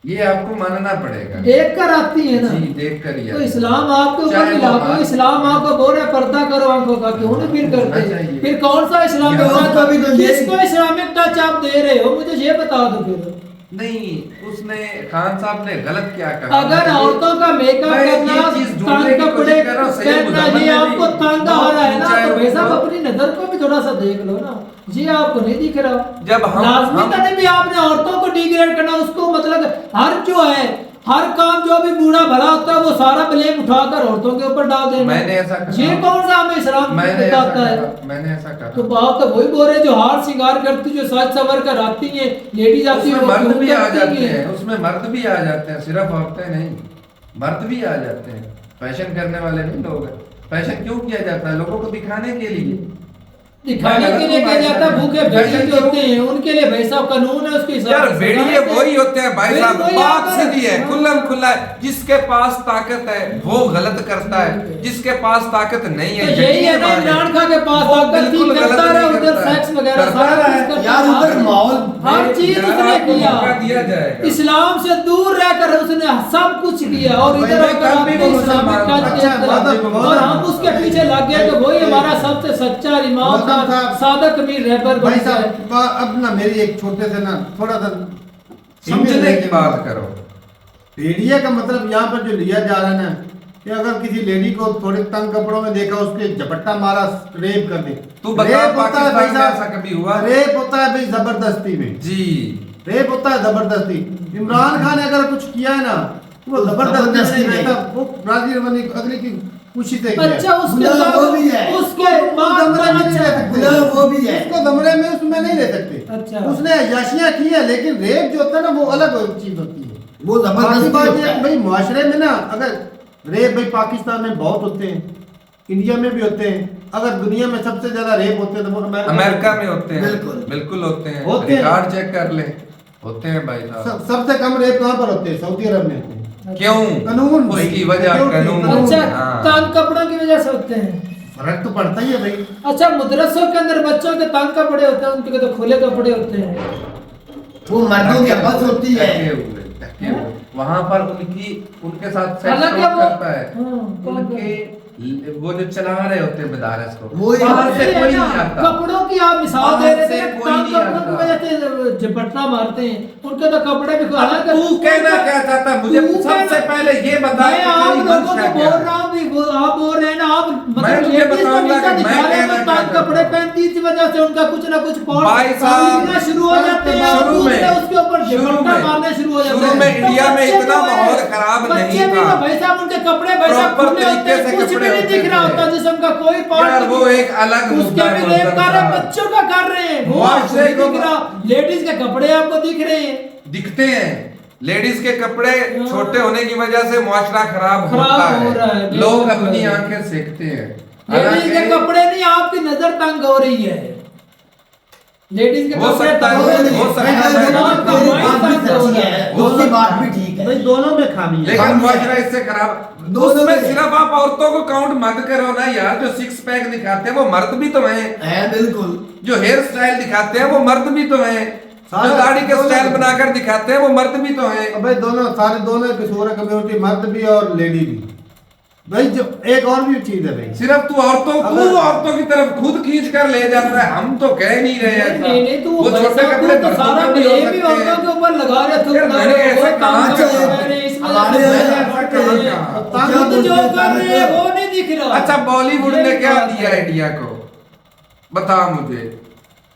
ये आपको मानना पड़ेगा। देख कर आती है ना। जी, देख कर ही तो आती है। इस्लाम आपके ऊपर चाहे भी वो लागू, बात- इस्लाम आपको बोल रहा है पर्दा करो आंखों का, क्यों नहीं फिर होना करते? चाहिए। फिर कौन सा इस्लामिक यहाँ टच- का भी तो ये- किसको इस्लामिक टच आप दे रहे हो, मुझे ये बता दो फिर। नहीं, उसने खान साहब ने गलत क्या कहा? अगर औरतों का मेकअप मैं ये करना, चीज ढूंढने तंग की कपड़े कोशिश कर रहा हूँ, सही पहनना, मुद्दा ये मैंने आपको भी तंग आ बहुत रहा है ना, ऊंचाई तो भाई साहब बहुत- अपनी नजर को भी थोड़ा सा देख लो ना, ये आपको नहीं दिख रहा। जब हम- लाजमी तो नहीं भी आपने औरतों को डिग्रेड करना, उसको मतलब हर जो है हर काम जो भी बूढ़ा भला होता है वो सारा ब्लेम उठाकर औरतों के ऊपर डाल देना। मैंने ऐसा कहा। ये कौन सा हमें इस्लाम मैंने ऐसा बताता है? कहा, मैंने ऐसा कहा। तो बात तो वही बोल रहे जो हार श्रृंगार करती, जो सज सवर कर आती है लेडीज आती है, उसमें वो मर्द क्यों भी आ करती जाते हैं? हैं, उसमें मर्द भी आ जाते हैं, सिर्फ औरतें नहीं, मर्द भी आ जाते हैं। फैशन करने वाले नहीं लोग हैं। फैशन क्यों किया जाता है? लोगों को दिखाने के लिए, दिखाने के लिए किया जाता है। भूखे भेड़िए जो होते हैं उनके लिए भाई साहब कानून है, उसके हिसाब यार से भेड़िए सजा है। वही होते हैं भाई फिर साहब, वही बात आता सीधी है, हाँ। खुल्लम खुल्ला है। जिसके पास ताकत है वो गलत करता है, जिसके पास ताकत नहीं है तो यही है ना, यकीन मानिए, इमरान खान के पास वो ताकत थी, बिल्कुल करता गलत रहा नहीं उधर करता है। सेक्स वगैरह करता सारा रहा कुछ है। करता यार रहा। उधर माहौल हर चीज यार, उसने आपको किया, मौका दिया जाएगा। इस्लाम से दूर रहकर उसने सब कुछ किया, और भाई, इधर भाई, आकर कल भी आपने वो इस्लामिक मुसलमान टच था। किया अच्छा, था। बहुत- और हम उसके पीछे लग गए कि वही हमारा सबसे सच्चा इमाम था, मौसम साहब- सादक अमीर रहबर भाई बन गया। साहब अब ना मेरी एक छोटे से ना थोड़ा सा समझने की बात करो। भेड़िया का मतलब यहाँ पर जो लिया जा रहा है ना कि अगर किसी लेडी को थोड़े तंग कपड़ों में देखा, उसके झपट्टा मारा, रेप कर दे। तू बता, रेप होता है भाई पाकिस्तान में साहब, ऐसा कभी हुआ? रेप होता है भाई जबरदस्ती में, जी, रेप होता है जबरदस्ती। इमरान खान ने अगर कुछ किया है ना वो तो जबरदस्ती जबरदस्ती नहीं में। रहता, वो राजी रवानी अगली की खुशी से किया। अच्छा उसके गुलाम बाद वो भी है। उसके वो बाद दमरे में नहीं अच्छा, रह सकते। गुलाम वो भी है। उसको दमरे में उसमें नहीं रह सकते। अच्छा। उसने अय्याशियां की है, लेकिन रेप जो होता है ना वो अलग चीज होती है। वो बाकी जबरदस्ती बात होता ये है। भाई माशरे में ना अगर रेप भाई पाकिस्तान में बहुत होते हैं, इंडिया में भी होते हैं। अगर दुनिया में सबसे ज्यादा रेप होते हैं तो वो अमेरिका में होते हैं, बिल्कुल। बिल्कुल होते हैं। होते हैं। रिकॉर्ड चेक कर ले, होते हैं भाई साहब। सबसे कम रेप कहाँ पर होते हैं? सऊदी अरब में होते हैं। क्यों? कानून भाई, उसकी वजह क्यों? कानून। अच्छा हाँ। तंग कपड़ों की वजह से होते हैं। फर्क तो पड़ता ही है भाई। अच्छा मदरसों के अंदर बच्चों के तंग कपड़े होते हैं, उनके तो खुले कपड़े होते हैं। वो मर्दों की आवाज होती है। ढके हुए, ढके हुए। वहां पर उनके साथ सेक्स हालांकि वर्क वो- करता है, हाँ, उनके वो जो चला रहे होते हैं मदारस को, वो ही बाहर से ये कोई ना, नहीं आता। कपड़ों की आप मिसाल दे बाहर रहे से थे, कोई तंग नहीं कपड़ों की आता। वजह से झपटना मारते हैं, उनके तो कपड़े भी हालांकि तू कहना क्या चाहता है? मुझे तू सबसे कहना- पहले ये बता मैं कि आप तेरी लोगों मंशा को क्या बोल है? रहा हूँ भी आप बोल रहे हैं ना, आप मैं तुझे ladies का बताऊंगा नीचा कि दिखा मैं रहे हैं, कहना तो क्या तंग कपड़े चाहता हूं। पहनती इस वजह से उनका कुछ ना कुछ पॉइंट भाई साहब, शुरू हो जाते हैं, शुरू और में- दूसरे उसके ऊपर झपट्टा मारने शुरू हो जाते हैं। शुरू में तो इंडिया में बच्चे इतना जो है, माहौल खराब बच्चे नहीं भी था। तो भाई साहब उनके कपड़े भाई साहब प्रॉपर खुले होते तरीके हैं, से कुछ भी कपड़े नहीं दिख होते रहा थे। होता जिसम का कोई पार्ट यार वो एक अलग उसके मुद्दा है भी रेप मोहतरम कर रहे हैं, साहब। बच्चों का कर रहे हैं, वो मुआशरे आपको को- नहीं दिख रहा, लेडीज के कपड़े आपको दिख रहे हैं। दिखते हैं, लेडीज के कपड़े छोटे होने की वजह से मुआशरा खराब होता हो रहा है, है, लोग बिल्कुल। अपनी आंखें सेकते हैं। लेडीज के हालांकि कपड़े नहीं, आपकी नजर तंग हो रही है। लेडीज के हो कपड़े सकता है, तंग हो रही है। हो सकता है। मेरी आपका बात माइंड भी तंग हो सच्ची रहा है, है। उसकी बात भी ठीक है। भाई दोनों में खामी है। लेकिन हम- मुआशरा इससे खराब, दोनों उसमें में- सिर्फ आप औरतों को काउंट मत करो ना यार। जो सिक्स पैक दिखाते हैं वो मर्द भी तो हैं, है बिल्कुल। जो हेयर स्टाइल दिखाते हैं वो मर्द भी तो हैं, जो सारे- दाढ़ी के दोनों- स्टाइल बनाकर दिखाते हैं वो मर्द भी तो हैं। भाई दोनों सारे दोनों किशोर कम्युनिटी मर्द भी और लेडी भी। भाई जो एक और भी चीज है भाई, सिर्फ तू औरतों की तरफ खुद खींच कर ले जाता है, हम तो कह नहीं रहे ऐसा। नहीं तो वो भाई छोटे साहब, कपड़े तो मर्दों सारा के भी हो ब्लेम ही सकते औरतों हैं। के ऊपर लगा रहे थे। यार मैंने ऐसा कहा हमारे ऐसा कहा? खुद जो कर रहे हैं वो नहीं दिख रहा। अच्छा, बॉलीवुड ने ये क्या बात दिया है। इंडिया को, बता मुझे।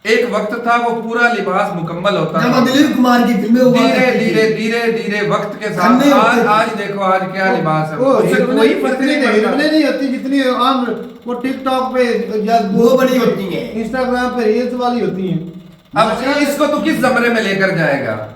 एक वक्त था वो पूरा लिबास मुकम्मल होता जब था, दिलीप कुमार की फिल्में हुआ धीरे करती थी। धीरे धीरे धीरे वक्त के खन्ने साथ होते थे। आज देखो आज क्या लिबास है, वो उससे कोई फर्क नहीं पड़ता। हिरने नहीं होती जितनी आम वो टिकटॉक पे या वो बड़ी होती हैं। इंस्टाग्राम पे रील्स वाली होती हैं। अब इसको तू किस जमरे में लेकर जाएगा?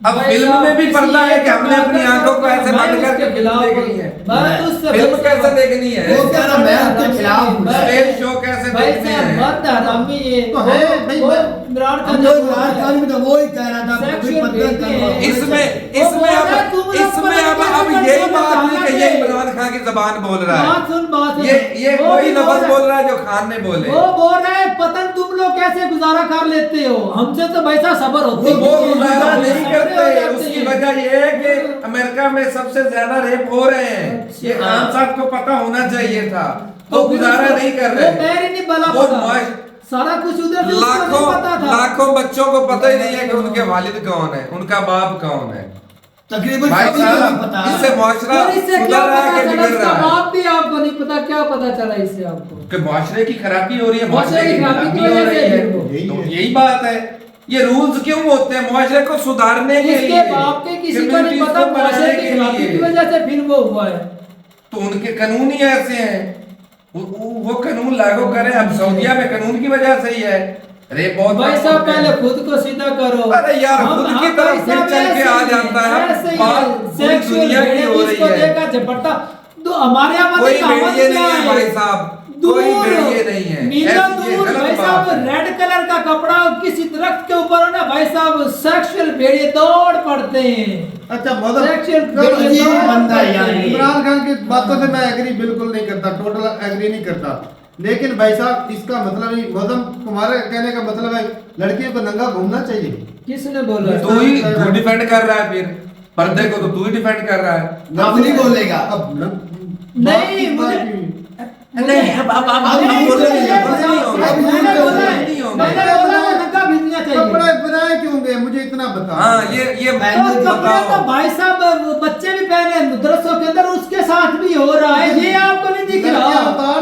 अब भाई फिल्म साहब, में भी पड़ता है कि हमने किसी अपनी एक आंखों को ऐसे मैं बंद उसके करके खिलाफ देखनी है। मैं उससे फिल्म भाई कैसे साहब- देखनी है? वो कह रहा मैं उसके खिलाफ हूँ। स्टेज शो कैसे भाई देखनी साहब, है? मर्द हरामी है। तो है, भाई, वो मैं- इमरान खान हम जो लोग बोल रहा है। राजस्थान में तो वो ही कह रहा था Sexual कभी पत्थर being करवाओ। है। इसमें वो इसमें बोल अब रहा है, तुम लोग इसमें अब पता अब नहीं यही कैसे बात नहीं कि ये है। इमरान खान की जबान बोल रहा है, बात सुन, बात सुन। ये वो कोई भी लफ्ज रहा बोल रहा है जो खान ने बोले। वो बोल रहा है पतन तुम लोग कैसे गुजारा कर लेते हो, हमसे तो वैसा सबर होती वो है। गुजारा नहीं सब्र हो करते, जाते उसकी हैं। वजह ये है कि अमेरिका में सबसे ज्यादा रेप हो रहे हैं। ये खान साहब को पता होना चाहिए था, तो गुजारा नहीं कर वो रहे। पैर ही नहीं बला वो पड़ा। मुआश- सारा कुछ उधर से उसको लाखों नहीं पता था। लाखों बच्चों को पता ही नहीं है कि उनके वालिद कौन है, उनका बाप कौन है। तकरीबन भाई सभी को नहीं साहब, पता। इससे मुआशरा और इससे सुधर क्या रहा है पता कि चला, बिगड़ इसका रहा है? बाप भी आपको नहीं पता, क्या पता चला इससे आपको? कि मुआशरे की खराबी हो रही है, मुआशरे मुआशरे की की खराबी खराबी की हो वजह रही से है। देखो। तो यही बात है, ये रूल्स क्यों होते हैं? मुआशरे को सुधारने के लिए, इसके बाप के किसी को नहीं communities पता, को मुआशरे बनाने की के खराबी लिए। की वजह से फिर वो हुआ है। तो उनके कानून ही ऐसे हैं, वो कानून लागू करें। अब सऊदीया में कानून की वजह से ही है रेप बहुत भाई कम साहब होते हैं। पहले खुद को सीधा करो। अरे यार, खुद की तरफ भाई साहब फिर चल के ऐसे आ ही जाता है। ऐसे ही बात पूरी sexual दुनिया की भेड़िया हो जिसको रही है। देखा झपट्टा, तो हमारे यहाँ कोई मतलब कहावत भेड़िए नहीं क्या है भाई साहब, कोई भेड़िए नहीं है। मीलों ऐसी ये दूर गलत भाई बात साहब है। रेड कलर का कपड़ा किसी दरख्त के ऊपर हो ना भाई साहब, सेक्सुअल भेड़िए दौड़ पड़ते हैं। अच्छा Sexual मतलब भेड़िए ये दौड़ बंदा पड़ते यार हैं। ये। इमरान खान की बातों से मैं एग्री बिल्कुल नहीं करता, टोटल एग्री नहीं करता। लेकिन भाई साहब इसका मतलब ही मौसम, तुम्हारे कहने का मतलब है लड़कियों को नंगा घूमना चाहिए। किसने बोला? तू डिफेंड कर रहा है, फिर पर्दे को तो तू ही डिफेंड कर रहा है। अब नहीं बोलेगा। अब नहीं, मुझे- नहीं, अब नहीं बोल रहे हैं, मैंने बोला वो नंगा भिजना चाहिए। कपड़े बनाए क्यों गए मुझे इतना बता। हाँ, ये तो कपड़े तो भाई साहब वो बच्चे भी पहने मदरसों के अंदर, उसके साथ भी हो रहा है, ये आपको नहीं दिख रहा।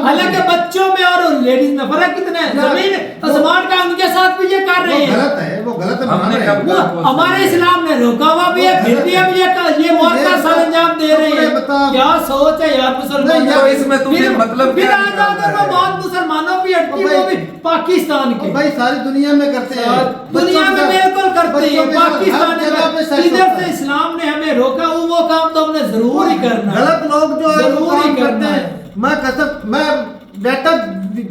हालांकि बच्चों में और लेडीज में फर्क कितना है, जमीन आसमान का, उनके साथ भी ये कर वो रहे हैं। गलत है, वो गलत है, हमने मान रहे हैं। कब- वो हमारे इस्लाम ने रोका हुआ भी है, फिर भी हम ये मौत का सरंजाम दे रहे हैं। क्या सोच है यार मुसलमानों नहीं, तो इसमें तुझे मतलब फिर क्या आ जाकर निकालना वो है? बात मुसलमानों की हटती, भाई- वो भी पाकिस्तान के। भाई सारी दुनिया में करते हैं, दुनिया में बिल्कुल करते हैं, पाकिस्तान में इधर से में इस्लाम ने हमें रोका, वो काम तो हमने जरूर ही करना है। गलत लोग जो है वो जरूर ही काम करते करना हैं। है। मैं कसम, मैं बेटा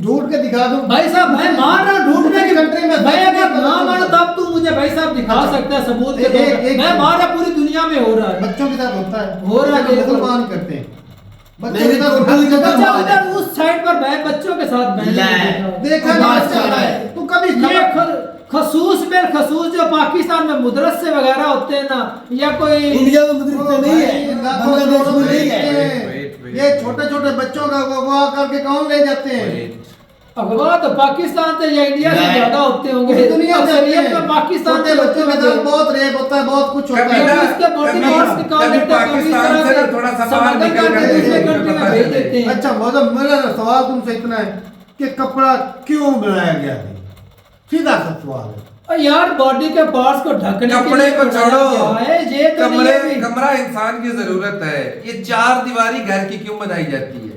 ढूंढ के दिखा दूं भाई साहब मैं मान रहा हूँ ढूंढने की कंट्री में मैं अगर ना मानो तब तू मुझे भाई साहब दिखा सकता है सबूत के तौर पे। मैं मान रहा पूरी दुनिया में हो रहा है। बच्चों के साथ होता है, हो रहा है, बच्चे बिल्कुल। मुसलमान करते हैं, बच्चों मेरी के साथ तो हर उल्टी जगह बच्चा बात है। उधर उस साइड पर बच्चों के साथ बहन ले। देखा बात नहीं कर रहा है। तू कभी ये खसूस जो पाकिस्तान में मदरसे वगैरह होते हैं ना, या कोई इंडिया में मदरसे नहीं है, बांग्लादेश में नहीं है। ये छोटे छोटे बच्चों का अगवा करके कौन ले जाते हैं? अगवा तो पाकिस्तान से या इंडिया से ज्यादा होते होंगे। पूरी दुनिया में अक्सरियत में पाकिस्तान छोटे बच्चों के साथ बहुत रेप होता है, बहुत कुछ होता है। इसके बॉडी पार्ट्स निकाल कभी लेते हैं, पाकिस्तान से ना थोड़ा सा बाहर निकल कर दूसरे कंट्री में भेज देते हैं। अच्छा मौजूद, मेरा सवाल तुमसे इतना है कि कपड़ा क्यों बनाया गया है? सीधा सा सवाल है। और यार बॉडी के पार्ट्स को ढकने के कपड़े लिए को बनाया छोड़ो, गया है, ये तो नहीं है कि- कमरा इंसान की जरूरत है। ये 4 दीवारी घर की क्यों बनाई जाती है?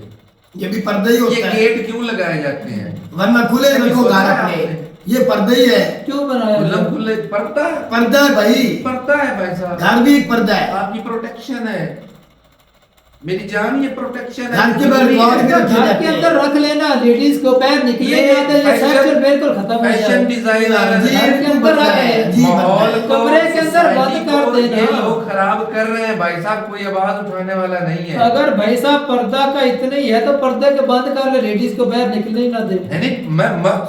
ये भी पर्दा ही ये होता है, गेट क्यों लगाए जाते हैं? वरना खुले कभी रखो सोचा घर है अपने। आपने? ये पर्दा ही है, क्यों बनाया खुल्लम गया? खुल्ले पर्दा है, पर्दा है भाई, पर्दा है भाई साहब। घर भी एक पर्दा है। आपकी प्रोटेक्शन है, मेरी जान, ये प्रोटेक्शन है। घर के बाहर द्वार भी रखे घर जाते के हैं। अंदर रख लेना, लेडीज को पैर निकले ये ना तो ये फैशन- सेक्सुअल बिल्कुल खत्म हो फैशन जाए। डिजाइनर जी, घर के अंदर रख है, ले। जी, माहौल पर्दा है। को, कमरे के अंदर बंद सोसाइटी कर को देना। ये लोग खराब कर रहे हैं भाई साहब, कोई आवाज उठाने वाला नहीं है। अगर भाई साहब पर्दा का इतना ही है तो पर्दे के बंद कर ले, लेडीज को बाहर निकलने ही ना दे। यानी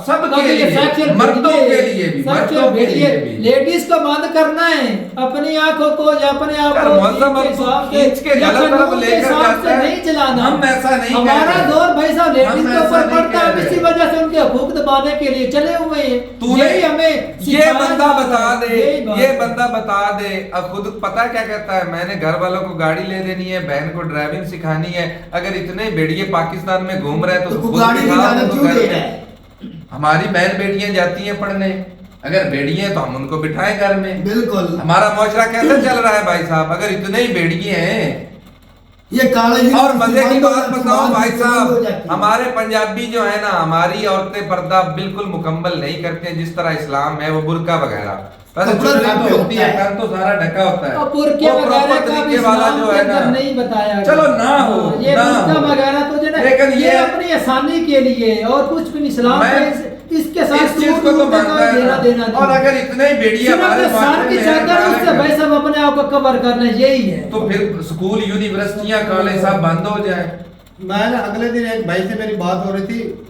सबके लिए, मर्दों के लिए भी, मर्दों के लिए भी। लेडीज को बंद करना है अपनी आंखों को या अपने आप यार, को मौसम के हिसाब से खींच के या गलत तरफ कानून के लेकर हिसाब जाता से है। नहीं चलाना। हम ऐसा नहीं कह हमारा रहे। दौर भाई साहब लेडीज हम के ऐसा ऊपर नहीं पड़ता कह है, रहे। इसी वजह से उनके हकूक दबाने के लिए चले हुए हैं। तूने यही हमें ये सिखाया बंदा जा बता रहा है, दे, यही बात ये है। बंदा बता दे। अब खुद पता क्या कहता है, मैंने घर वालों को गाड़ी ले देनी है, बहन को ड्राइविंग सिखानी है। अगर इतने बेड़िए पाकिस्तान में घूम रहे हैं तो तो खुद गाड़ी सिखा, भी जाना उनको क्यों घर दे में। रहा है? हमारी बहन बेटियां जाती हैं पढ़ने, अगर बेड़िए हैं तो हम उनको बिठाएं घर में। बिल्कुल। हमारा मुआशरा कैसे चल रहा है भाई साहब, अगर इतने ही बेड़िए हैं? ये काला और मजे की बात बताओ भाई हो साहब, जाती है। हमारे पंजाबी जो है ना, हमारी औरतें पर्दा बिल्कुल मुकम्मल नहीं करते जिस तरह इस्लाम है, वो बुर्का वगैरह वैसे कपड़ा चुन्नी ढक के तो होती है, होता है। कान तो सारा ढका होता है। और बुर्के वो वगैरह proper का भी तरीके वाला इस्लाम जो के है ना, अंदर नहीं बताया गया। चलो ना हो, ये ना बुर्का हो। वगैरह तो जो ना लेकिन ये ये अपनी आसानी के लिए और कुछ भी नहीं, इस्लाम मैं में इसके साथ इस चीज को तो मानता है देना देना ना। और अगर इतने बेड़िए सिर्फ हमारे अपने सर माशरे की में चादर हैं, उससे भाई साहब अपने आप को कवर करना, यही है। तो फिर स्कूल, यूनिवर्सिटियां, कॉलेज सब बंद हो जाए। मैं ना अगले दिन एक भाई से मेरी बात हो रही थी,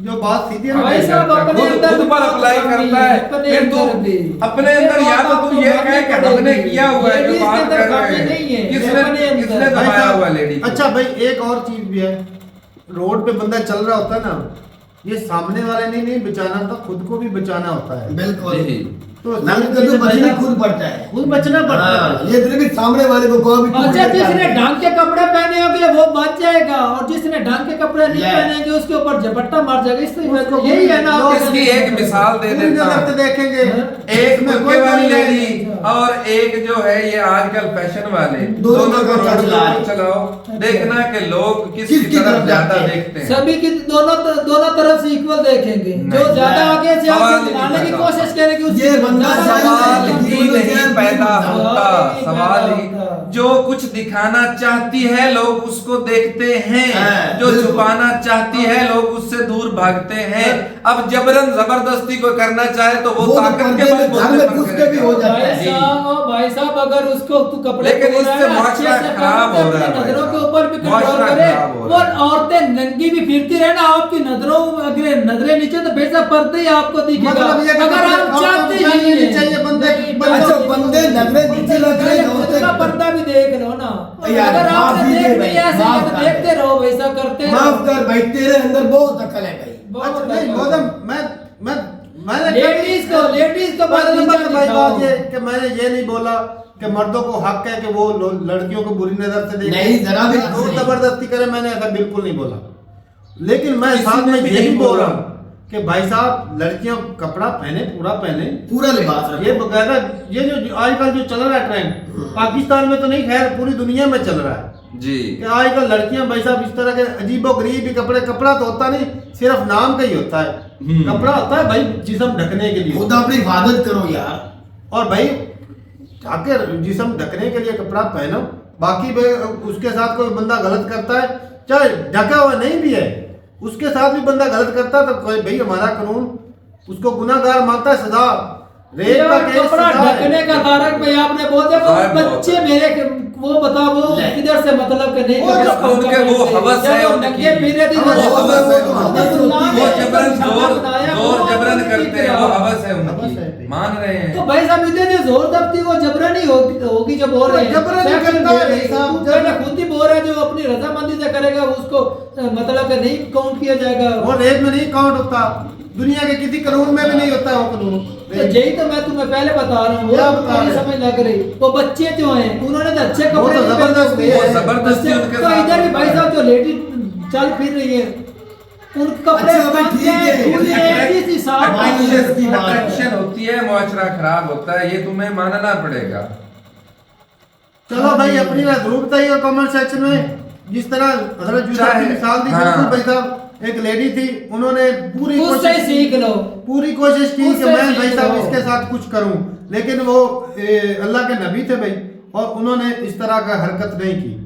जो बात सीधी है ना, भाई साहब अपने खुद अंदर खुद पर अप्लाई करता है, फिर तू अपने अंदर या तो तू ये कहे कि हमने किया हुआ है जो बात कर रहे हैं, किसने दबाया हुआ लेडीज? अच्छा भाई एक और चीज भी है, रोड पे बंदा चल रहा होता है ना, ये सामने वाले ने नहीं बचाना होता, खुद को भी बचाना होता है। बिल्कुल। जी। तो नाम का तो बचना खुद पड़ता है, खुद बचना पड़ता है। हाँ, ये फिर भी सामने वाले को कोई भी अच्छा, जिसने ढंग के कपड़े पहने होंगे वो बच जाएगा, और जिसने ढंग के कपड़े नहीं Yeah. पहनेंगे उसके ऊपर झपट्टा मार जाएगा। इस उसको यही है ना। लोग इसकी एक मिसाल दे पूरी देता नजर से हूं। देखेंगे, एक इसमें बुर्के कोई वाली कमी नहीं। लेडी और एक जो है ये आजकल फैशन वाले, दोनों दोनों को का रोड चला है। पर चलाओ, देखना कि लोग किसकी किसकी तरफ तरफ ज्यादा जाते हैं। देखते हैं। सभी की दोनों तरफ से इक्वल देखेंगे। जो नहीं। ज्यादा आगे से सवाल आगे ही दिलाने नहीं की होता। कोशिश करेगी उसकी ये बंदा सवाल नहीं ही नहीं पैदा होता, सवाल ही होता। जो कुछ दिखाना चाहती है लोग उसको देखते हैं, हाँ, जो बिल्कुल। छुपाना चाहती है लोग उससे दूर भागते हैं। अब जबरन जबरदस्ती को करना चाहे तो वो वो तो ताकत के पर्दे में बलबूते घर में पर घुस के भी करेगा। हो जाता है। भाई साहब अगर उसको तू कपड़े लेकिन धो रहा इससे है ना, मुआशरा अच्छे से खराब पहन हो के रहा है अपनी भाई नजरों के साहब। ऊपर भी कंट्रोल मुआशरा करे। खराब हो वो रहा है। औरतें नंगी भी फिरती रहे ना, आपकी नजरों अगर नजरें नीचे तो बेशक पर्दे ही आपको दिखेगा। मतलब ये कि अगर आप कपड़े चाहते आपको ही नहीं चाहिए बंदे- अच्छा, बंदे नजरें नीचे लग रहे हैं, औरतें- का पर्दा भी देख लो ना। यार, अगर माफ आपने कीजिए देख भाई, लिया ऐसे माफ तो कर देखते रहो, वैसा करते रहो। माफ कर भाई, तेरे अंदर बहुत अकल है भाई। बहुत अच्छा नहीं अच्छा। गौतम, मैंने लेडीज को बस मैंने नीचा भाई दिखाओ। बात ये कि मैंने ये नहीं बोला कि मर्दों को हक है कि वो लड़कियों को बुरी नजर से देखें, नहीं, जरा भी हक वो नहीं। जबरदस्ती करे, मैंने ऐसा बिल्कुल नहीं बोला। लेकिन मैं किसी साथ ने में भी ये भी नहीं बोल बोला। रहा हूँ कि भाई साहब लड़कियों कपड़ा पहने, पूरा पहने, पूरा लिबास रखो। ये बकायदा ये जो आजकल जो चल रहा है ट्रेंड, पाकिस्तान में तो नहीं, खैर पूरी दुनिया में चल रहा है जी। कि आजकल लड़कियां भाई साहब इस तरह के अजीबो गरीब ही कपड़े, कपड़ा तो होता नहीं, सिर्फ नाम का ही होता है। कपड़ा होता है भाई जिस्म ढकने के लिए, खुद अपनी हिफाजत करो यार। और भाई ढाके जिस्म ढकने के लिए कपड़ा पहनो। बाकी भाई उसके साथ कोई बंदा गलत करता है, चाहे ढका हुआ नहीं भी है, उसके साथ भी बंदा गलत करता है तो कोई भाई हमारा कानून उसको गुनाहगार मानता है, सजा रेप का केस कपड़ा सजा है। ढकने का कारण भाई आपने बोल दिया, वो साहब बच्चे मेरे वो बताओ वो किधर से मतलब के नहीं, वो कपड़ा तो उनके वो हवस है उनकी। नंगे फिरे थी, वो हवस है, वो जबरन जोर जबरन करते हैं, वो हवस है उनकी। भाई साहब इतने जोर दबती वो जबरनी होगी जो बोल रहे हैं, जबरन नहीं करता है भाई साहब, तू पहले खुद ही बोल रहा है जो अपनी रजामंदी से करेगा उसको मतलब कि नहीं काउंट किया जाएगा। वो रेप में नहीं काउंट होता, दुनिया के किसी कानून में भी नहीं होता वो कानून। तो यही तो मैं तुम्हें पहले बता रहा हूँ, क्या वो बता रहे? समझ लग रही। वो बच्चे जो हैं उन्होंने तो अच्छे वो कपड़े तो नहीं पहने जबरदस्ती हुए है। हैं। जबरदस्ती उनके तो साथ इधर भी भाई होता है। साहब जो लेडी चल फिर रही है उनके कपड़े अच्छा, भाई, बंद ठीक हैं, है। पूरी एक ही सी साफ Attraction की बात है। अट्रैक्शन होती है, मुआशरा खराब होता है, ये तुम्हें मानना पड़ेगा। चलो भाई अपनी राय जरूर बताइए कमेंट सेक्शन में। जिस तरह हजरत यूसुफ की चाहे- मिसाल दी हाँ। बिल्कुल भाई साहब, एक लेडी थी, उन्होंने पूरी उससे ही सीख लो। पूरी कोशिश की कि उससे मैं सीख भाई साहब लो। इसके साथ कुछ करूं, लेकिन वो अल्लाह के नबी थे भाई, और उन्होंने इस तरह का हरकत नहीं की।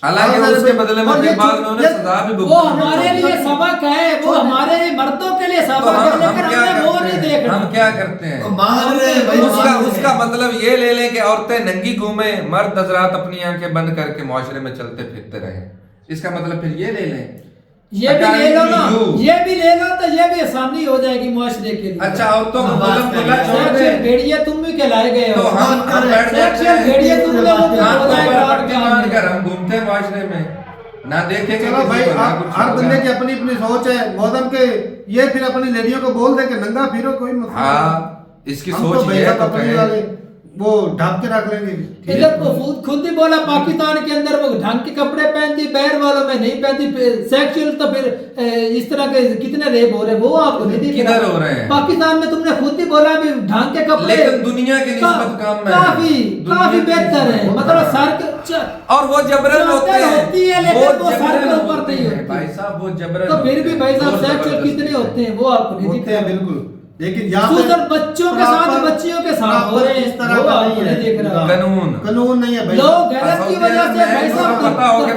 हालांकि और उसके बदले में और फिर ये बाद में उन्हें ये- सजा भी वो भुगतनी हमारे पड़ी। लिए सबक है, वो हमारे मर्दों के लिए तो सबक है, हम लेकिन क्या हमने वो करते नहीं हैं? देखना। हम क्या करते हैं? मान रहे हैं भाई, उसका मान रहे उसका हैं। मतलब ये ले लें कि औरतें नंगी घूमे, मर्द हजरात अपनी आंखें बंद करके मुआशरे में चलते फिरते रहे। इसका मतलब फिर ये ले लें, ये भी ले लो ना, According to you। ये भी ले लो तो ये भी आसानी हो जाएगी मुआशरे के लिए। अच्छा औरतों को हम बात खुला खुला करें। छोड़ सेक्सुअल दें भेड़िए तुम भी कहलाए गए तो हो। हम बैठ जाते सेक्सुअल हैं, भेड़िए तुम लोगों को हाथों होता है पर काम पट्टी करने बांध में। कर हम घूमते हैं मुआशरे में, ना देखेंगे चलो किसी भाई को, ना कुछ हर होगा। बंदे की अपनी अपनी सोच है मौसम के, ये फिर अपनी लेडियों को बोल दे कि नंगा फिरो, कोई मतलब हाँ इसकी हम तो सोच भाई ये है साहब तो अपनी कहें। वाले वो ढांप के रख लेंगे। इधर वो खुद ही बोला पाकिस्तान के अंदर वो ढंग के कपड़े पहनती, बैर वालों में नहीं पहनती। सेक्सुअल तो फिर इस तरह के कितने रेप हो रहे हैं वो आपको नहीं दिख रहा। किधर हो रहे हैं? पाकिस्तान में तुमने खुद ही बोला भी ढंग के कपड़े लेकिन दुनिया की निस्बत कम है। काफी दुनिया काफी की बेहतर है, निस्बत मतलब कम है। सर और वो जबरन होते हैं, होती है लेकिन वो सर जबरन के ऊपर होते नहीं हैं। होती। भाई साहब वो जबरन तो फिर होते भी हैं, भाई साहब जोर सेक्सुअल जबरदस्ती कितने से। होते हैं वो आपको नहीं दिख होते हैं रहा। बिल्कुल, लेकिन यहाँ पे सूजन बच्चों के साथ proper- बच्चियों के साथ हो रहे हैं, इस तरह वो का आपको नहीं नहीं दिख रहा। है कानून। कानून नहीं है भाई। लोग गैरत की सऊदी वजह अरब से में भाई साहब मुझे पता हो कि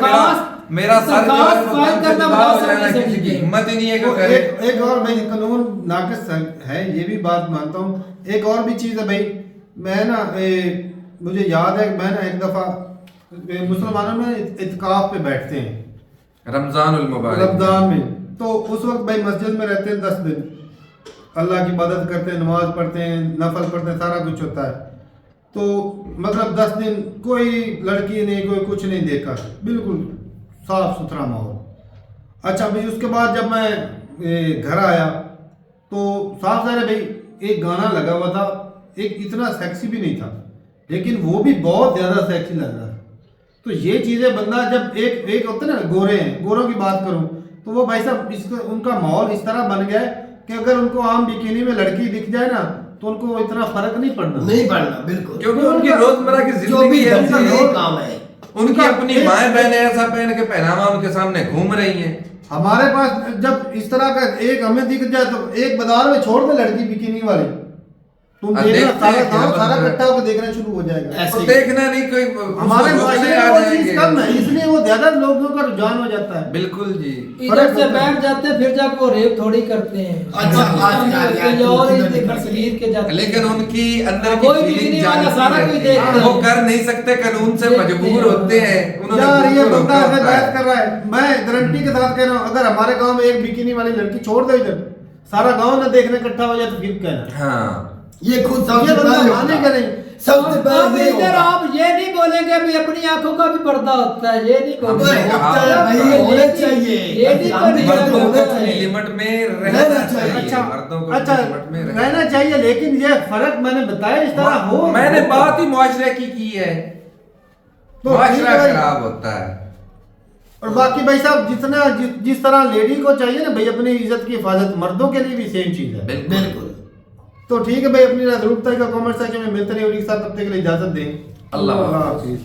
मेरा सर जो है दरखास्त वो फाइल कम से करना जुदा हो मुनासिब जाना, नहीं किसी की समझते। हिम्मत ही नहीं है कि वो करे। एक और भाई कानून नाकिस है, ये भी बात मानता हूँ। एक और भी चीज़ है भाई, मैं ना मुझे याद है मैं ना एक दफ़ा मुसलमानों में इत्काफ पे बैठते हैं रमजानुल मुबारक रमजान में, तो उस वक्त भाई मस्जिद में रहते हैं 10 दिन, अल्लाह की इबादत करते हैं, नमाज पढ़ते हैं, नफल पढ़ते हैं, सारा कुछ होता है। तो मतलब 10 दिन कोई लड़की नहीं, कोई कुछ नहीं देखा, बिल्कुल साफ सुथरा माहौल। अच्छा भाई उसके बाद जब मैं घर आया तो साफ ज़ाहिर है भाई एक गाना लगा हुआ था, एक इतना सेक्सी भी नहीं था लेकिन वो भी बहुत ज़्यादा सेक्सी लग रहा था। तो ये चीज़ें बंदा जब एक होते ना, गोरे हैं, गोरों की बात करूं तो वो भाई साहब उनका माहौल इस तरह बन गया है कि अगर उनको आम बिकिनी में लड़की दिख जाए ना तो उनको इतना फर्क नहीं पड़ना। नहीं पढ़ना बिल्कुल, क्योंकि उनकी रोजमर्रा की जो भी जिंदगी ऐसी धंधा है, यही काम है। उनकी अपनी माएं बहनें ऐसा पहन के पहनावा उनके सामने घूम रही हैं। हमारे पास जब इस तरह का एक हमें दिख जाए तो एक बाजार में छोड़ दे लड़की बिकिनी वाली, तुम अब देखना देखते सारा हैं क्या गाँव सारा बनता है। इकट्ठा होकर देखना शुरू हो जाएगा। ऐसे तो ही। देखना नहीं कोई हमारे उसको माशरे रोकने में आ वो चीज जाएंगे। कम है, इसलिए वो ज्यादा लोगों का रुझान हो जाता है। बिल्कुल जी। इधर से बैठ जाते हैं फिर जाकर वो रेप थोड़ी करते हैं। अच्छा, पाकिस्तानी आज होते हैं यार, और किधर इतने निकल कश्मीर के जाते हैं। लेकिन उनकी अंदर की कोई फीलिंग बिजली वाला जानती सारा कोई रहती है। देखता है। वो कर नहीं सकते, कानून से देखते मजबूर हैं। होते हैं। उन्होंने यार खुद ये को बंदा रोका ऐसे होता है। बहस कर रहा है, मैं गारंटी के साथ कह रहा हूँ अगर हमारे गांव में एक बिकिनी वाली लड़की छोड़ दो इधर, सारा गांव ना देखने इकट्ठा हो जाए तो फिर कहना हाँ ये खुद ये सबसे बंदा पहले मानेगा नहीं। सबसे अब पहले ये इधर होगा। आप ये नहीं बोलेंगे भी अपनी आंखों का भी पर्दा होता है, ये नहीं हमने बोलेंगे। कहा भाई होने चाहिए, ये नहीं हम भी बोलेंगे। मर्द होने अपनी चाहिए। लिमिट में रहना रहना चाहिए। चाहिए। अच्छा मर्दों को अच्छा अपनी लिमिट में रहना चाहिए, लेकिन ये फर्क मैंने बताया इस तरह हो। मैंने बात ही मुआशरे की है। तो ठीक मुआशरा है भाई। खराब होता है। और बाकी भाई साहब जिस तरह लेडी को चाहिए ना भाई अपनी इज्जत की हिफाजत, मर्दों के लिए भी सेम चीज है। बिल्कुल। तो ठीक है भाई, अपनी जरूरत का कमेंट सेक्शन में मिलते रहिए, तब तक के लिए इजाजत दें। अल्लाह हाफिज।